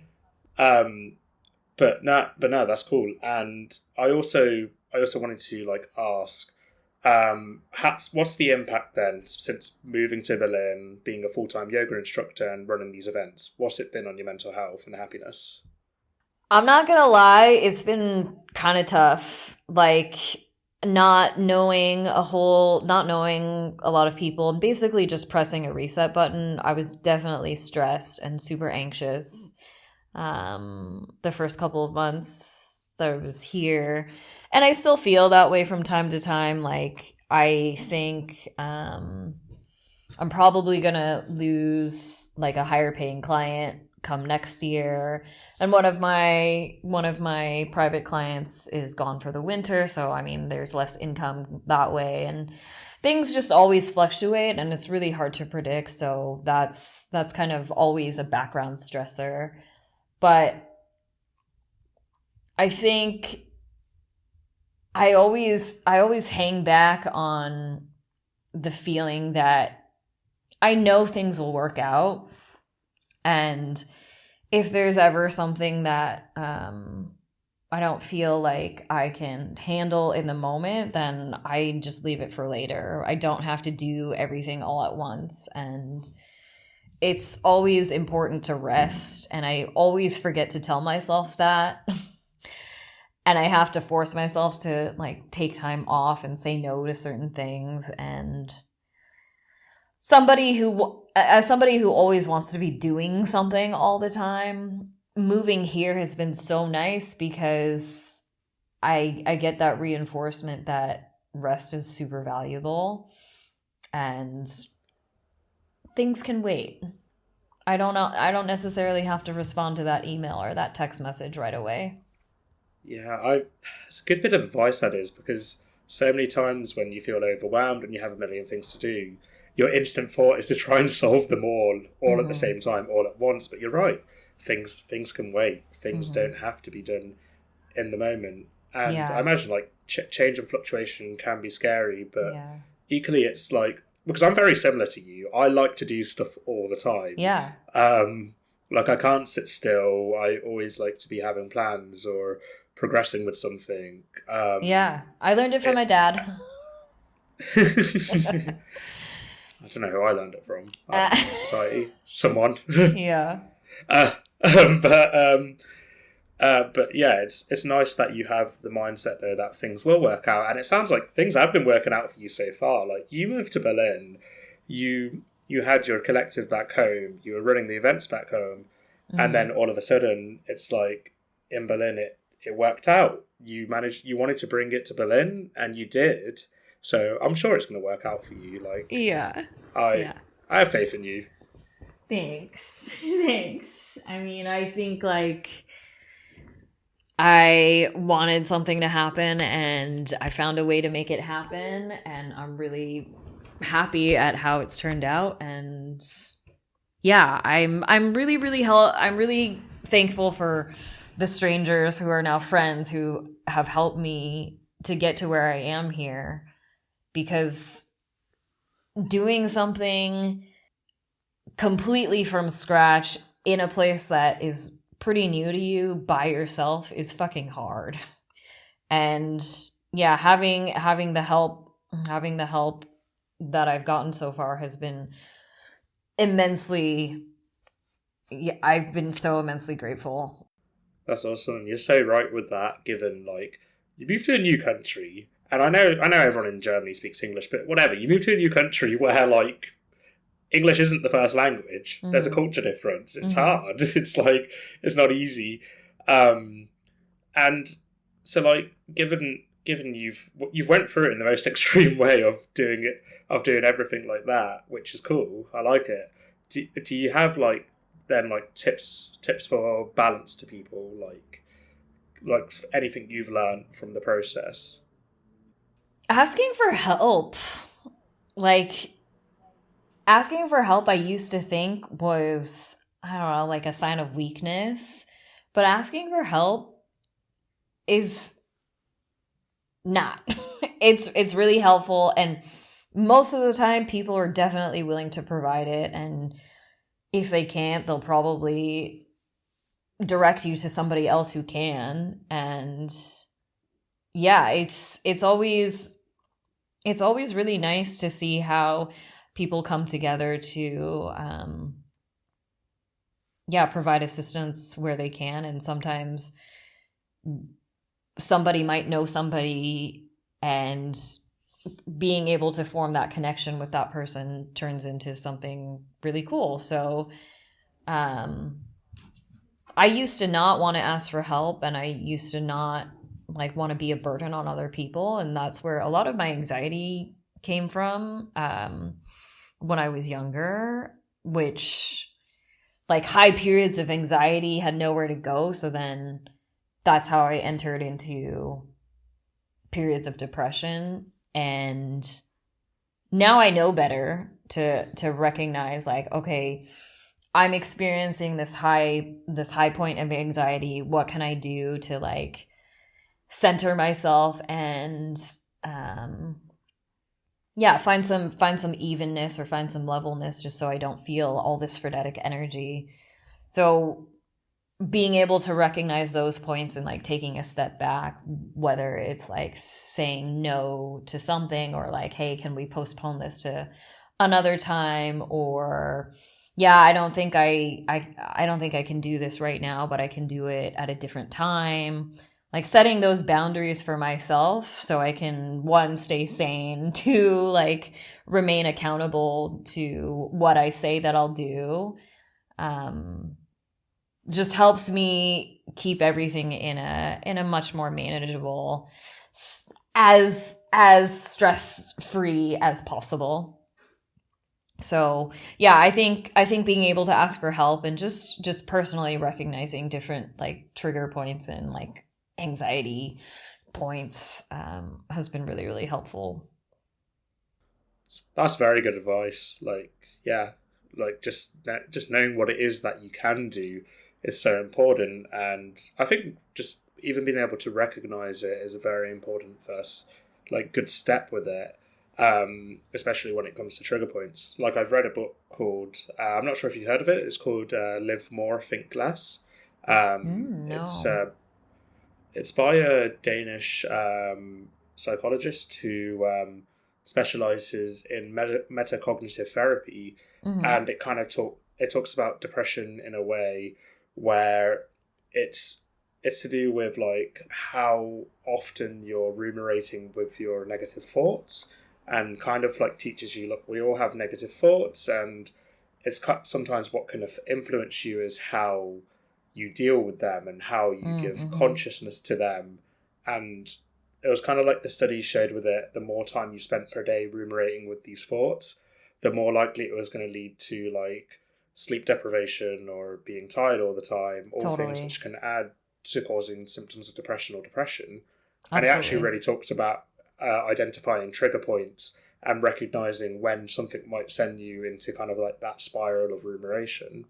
But no, that's cool. And I also wanted to like ask, what's the impact then since moving to Berlin, being a full-time yoga instructor and running these events? What's it been on your mental health and happiness? I'm not gonna lie, it's been kind of tough. Like, not knowing a lot of people, and basically just pressing a reset button. I was definitely stressed and super anxious the first couple of months that I was here. And I still feel that way from time to time. Like, I think I'm probably gonna lose like a higher paying client come next year. And one of my private clients is gone for the winter, so I mean there's less income that way, and things just always fluctuate and it's really hard to predict, so that's kind of always a background stressor. But I think I always hang back on the feeling that I know things will work out. And if there's ever something that I don't feel like I can handle in the moment, then I just leave it for later. I don't have to do everything all at once. And it's always important to rest. And I always forget to tell myself that. And I have to force myself to like take time off and say no to certain things. And as somebody who always wants to be doing something all the time, moving here has been so nice because I get that reinforcement that rest is super valuable and things can wait. I don't necessarily have to respond to that email or that text message right away. Yeah, it's a good bit of advice that is, because so many times when you feel overwhelmed and you have a million things to do, your instant thought is to try and solve them all at the same time, all at once. But you're right, things can wait. Things don't have to be done in the moment. And I imagine like change and fluctuation can be scary, but equally it's like, because I'm very similar to you, I like to do stuff all the time. Yeah. Like I can't sit still. I always like to be having plans or progressing with something. I learned it from my dad. I don't know who I learned it from. Society, someone. Yeah. But yeah, it's nice that you have the mindset though that things will work out, and it sounds like things have been working out for you so far. Like you moved to Berlin, you had your collective back home, you were running the events back home, and then all of a sudden it's like in Berlin it worked out. You wanted to bring it to Berlin, and you did. So I'm sure it's going to work out for you. Like, I have faith in you. Thanks. I mean, I think like I wanted something to happen, and I found a way to make it happen, and I'm really happy at how it's turned out. And yeah, I'm really thankful for the strangers who are now friends who have helped me to get to where I am here. Because doing something completely from scratch in a place that is pretty new to you by yourself is fucking hard. And yeah, having the help that I've gotten so far has been immensely, I've been so immensely grateful. That's awesome. And you're so right with that, given like you moved to a new country. And I know everyone in Germany speaks English, but whatever. You move to a new country where, like, English isn't the first language. There's a culture difference. It's hard. It's, like, it's not easy. And so, like, given you've went through it in the most extreme way of doing everything like that, which is cool. I like it. Do you have, like, then, like, tips for balance to people? Like anything you've learned from the process? Asking for help. Like, asking for help I used to think was, I don't know, like a sign of weakness. But asking for help is not. It's really helpful. And most of the time, people are definitely willing to provide it. And if they can't, they'll probably direct you to somebody else who can. And yeah, it's always really nice to see how people come together to provide assistance where they can. And sometimes somebody might know somebody, and being able to form that connection with that person turns into something really cool. So I used to not want to ask for help, and I used to not like want to be a burden on other people, and that's where a lot of my anxiety came from. when I was younger, which like high periods of anxiety had nowhere to go. So then that's how I entered into periods of depression. And now I know better to recognize like, okay, I'm experiencing this high point of anxiety. What can I do to like center myself and find some evenness or find some levelness, just so I don't feel all this frenetic energy. So being able to recognize those points and like taking a step back, whether it's like saying no to something or like, hey, can we postpone this to another time? Or I don't think I can do this right now, but I can do it at a different time. Like setting those boundaries for myself so I can, one, stay sane, two, like remain accountable to what I say that I'll do. Just helps me keep everything in a much more manageable, as stress-free as possible. So I think being able to ask for help and just personally recognizing different like trigger points and like anxiety points has been really, really helpful. That's very good advice. Like, just knowing what it is that you can do is so important. And I think just even being able to recognize it is a very important first, like, good step with it. Especially when it comes to trigger points. Like, I've read a book called, I'm not sure if you've heard of it. It's called Live More, Think Less. No. It's by a Danish psychologist who specializes in metacognitive therapy, and it kind of talks about depression in a way where it's to do with like how often you're ruminating with your negative thoughts, and kind of like teaches you, look, we all have negative thoughts, and it's sometimes what can influence you is how you deal with them and how you give consciousness to them. And it was kind of like the studies showed with it, the more time you spent per day ruminating with these thoughts, the more likely it was going to lead to like sleep deprivation or being tired all the time, all things which can add to causing symptoms of depression or depression. Absolutely. And it actually really talked about identifying trigger points and recognizing when something might send you into kind of like that spiral of rumination.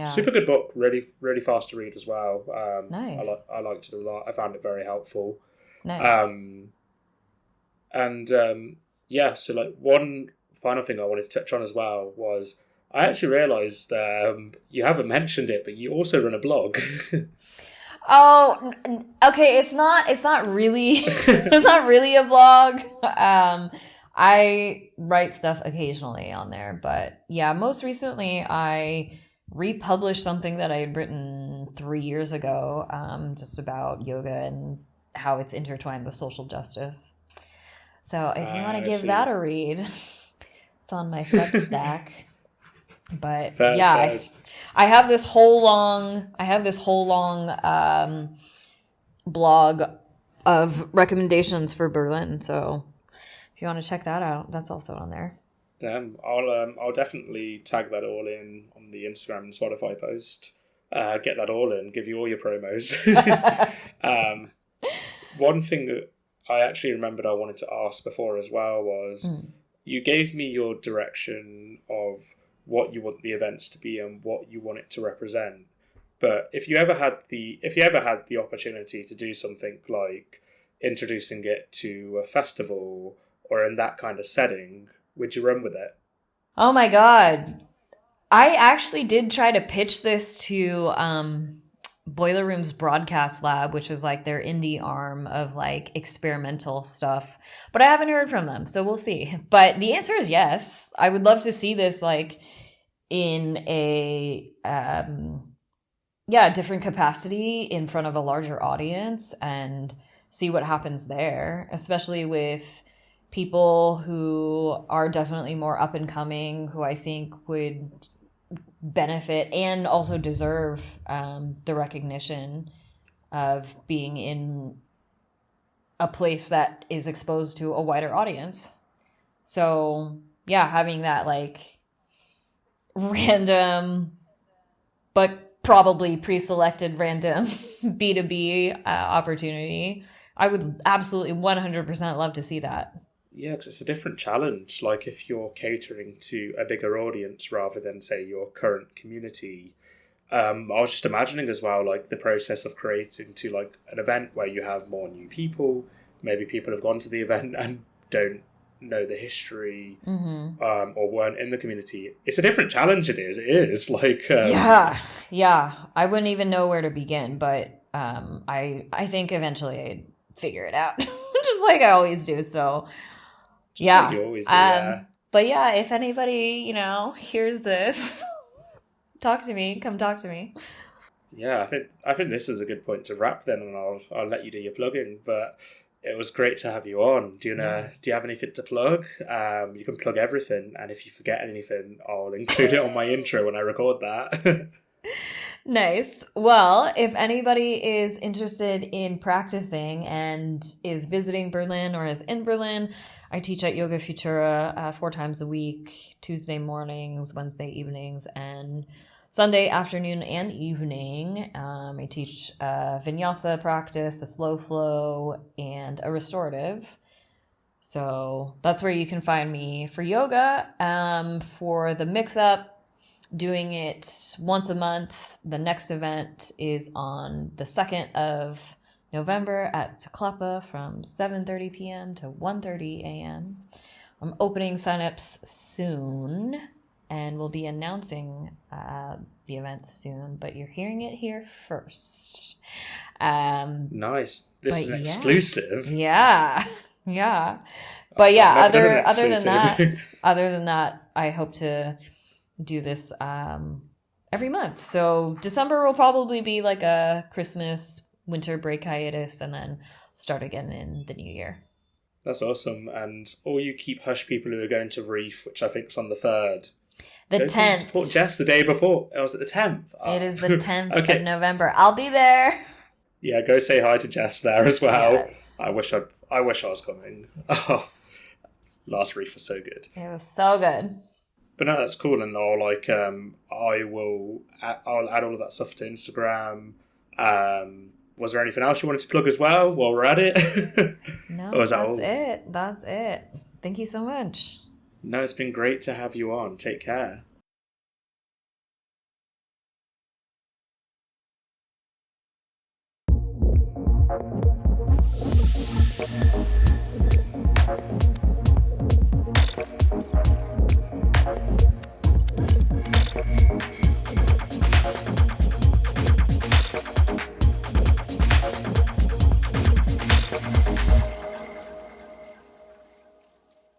Super good book, really, really fast to read as well. Nice. I liked it a lot. I found it very helpful. Nice. So like one final thing I wanted to touch on as well was I actually realized you haven't mentioned it, but you also run a blog. Oh, okay. It's not really it's not really a blog. I write stuff occasionally on there, but most recently I republished something that I had written 3 years ago, just about yoga and how it's intertwined with social justice. So if you want to give that a read, it's on my Substack. But I have this whole long blog of recommendations for Berlin. So if you want to check that out, that's also on there. Damn, I'll definitely tag that all in on the Instagram and Spotify post. Get that all in, give you all your promos. One thing that I actually remembered I wanted to ask before as well was you gave me your direction of what you want the events to be and what you want it to represent. But if you ever had the opportunity to do something like introducing it to a festival or in that kind of setting, would you run with it? Oh my God. I actually did try to pitch this to Boiler Room's Broadcast Lab, which is like their indie arm of like experimental stuff. But I haven't heard from them, so we'll see. But the answer is yes. I would love to see this like in a different capacity in front of a larger audience and see what happens there, especially with people who are definitely more up and coming, who I think would benefit and also deserve the recognition of being in a place that is exposed to a wider audience. So yeah, having that like random, but probably pre-selected random B2B opportunity. I would absolutely 100% love to see that. Yeah, because it's a different challenge. Like if you're catering to a bigger audience rather than, say, your current community. I was just imagining as well, like the process of creating to like an event where you have more new people. Maybe people have gone to the event and don't know the history, or weren't in the community. It's a different challenge. It is like Yeah. I wouldn't even know where to begin, but I think eventually I'd figure it out, just like I always do. So just like you always do. Yeah. But yeah, if anybody hears this, talk to me. Come talk to me. Yeah, I think this is a good point to wrap then, and I'll let you do your plugging. But it was great to have you on. Do you have anything to plug? You can plug everything, and if you forget anything, I'll include it on my intro when I record that. Nice. Well, if anybody is interested in practicing and is visiting Berlin or is in Berlin, I teach at Yoga Futura 4 times a week, Tuesday mornings, Wednesday evenings, and Sunday afternoon and evening. I teach a vinyasa practice, a slow flow, and a restorative. So that's where you can find me for yoga. For the mix-up, doing it once a month. The next event is on the 2nd of November at Zaclapa from 7:30 p.m. to 1:30 a.m. I'm opening signups soon, and we'll be announcing the event soon, but you're hearing it here first. Nice. This is an exclusive. Yeah. But yeah, other than that, I hope to do this every month. So December will probably be like a Christmas winter break hiatus, and then start again in the new year. That's awesome. And all you Keep Hush people who are going to Reef, which I think is on the 3rd. The 10th. Support Jess the day before. Was it the 10th? It is the 10th of November. I'll be there. Yeah, go say hi to Jess there as well. Yes. I wish I was coming. Oh, last Reef was so good. It was so good. But no, that's cool, and I'll add all of that stuff to Instagram. Was there anything else you wanted to plug as well while we're at it? No, That's it. Thank you so much. No, it's been great to have you on. Take care.